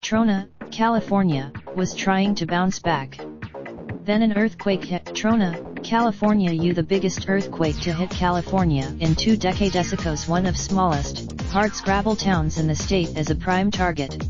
Trona, California, was trying to bounce back. Then an earthquake hit Trona, California. The biggest earthquake to hit California in 2 decades ago, one of smallest, hardscrabble towns in the state as a prime target.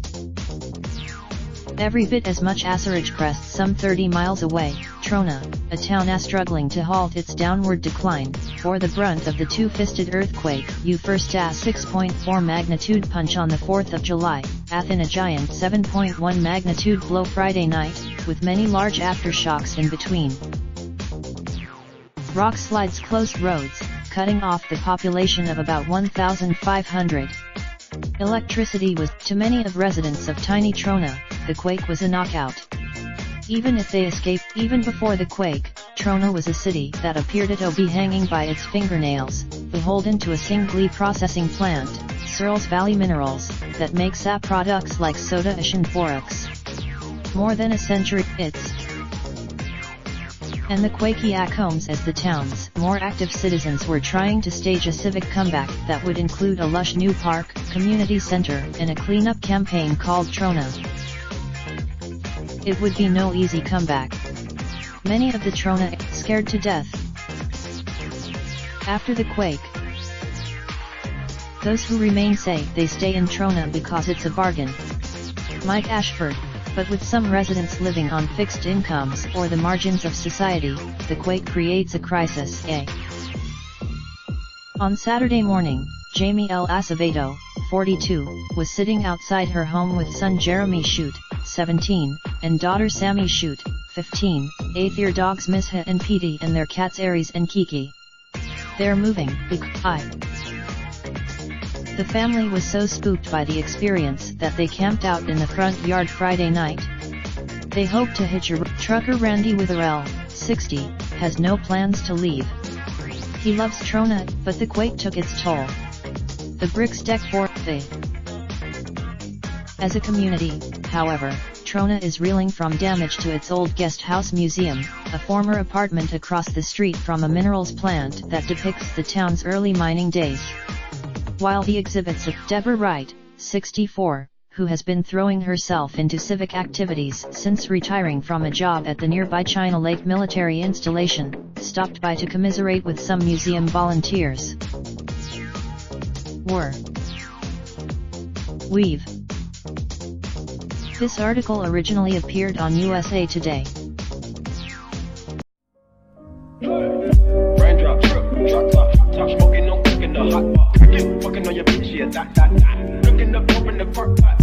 Every bit as much as Ridgecrest some 30 miles away, Trona, a town struggling to halt its downward decline, bore the brunt of the two-fisted earthquake. First a 6.4 magnitude punch on the 4th of July, in a giant 7.1 magnitude blow Friday night, with many large aftershocks in between. Rock slides closed roads, cutting off the population of about 1,500. Electricity was, to many of residents of tiny Trona, the quake was a knockout. Even if they escaped, even before the quake, Trona was a city that appeared to be hanging by its fingernails, beholden to a single processing plant, Searles Valley Minerals, that makes sap products like soda ash and borax. More than a century, and the quakey homes as the town's more active citizens were trying to stage a civic comeback that would include a lush new park, community center, and a cleanup campaign called Trona. It would be no easy comeback. Many of the Trona scared to death after the quake. Those who remain say they stay in Trona because it's a bargain. Mike Ashford. But with some residents living on fixed incomes or the margins of society, the quake creates a crisis. On Saturday morning, Jamie L. Acevedo, 42, was sitting outside her home with son Jeremy Shute, 17, and daughter Sammy Shute, 15, 8-year dogs Misha and Petey and their cats Aries and Kiki. They're moving, The family was so spooked by the experience that they camped out in the front yard Friday night. They hope to hitch a trucker. Randy Witherell, 60, has no plans to leave. He loves Trona, but the quake took its toll. The bricks deck for they. As a community, however, Trona is reeling from damage to its old guest house museum, a former apartment across the street from a minerals plant that depicts the town's early mining days. While the exhibits of Deborah Wright, 64, who has been throwing herself into civic activities since retiring from a job at the nearby China Lake military installation, stopped by to commiserate with some museum volunteers. Weave. This article originally appeared on USA Today. Raindrop, truck top, smoking, no cooking the hot pot. Fucking on your bitch, yeah, that. Looking up, open the park pot.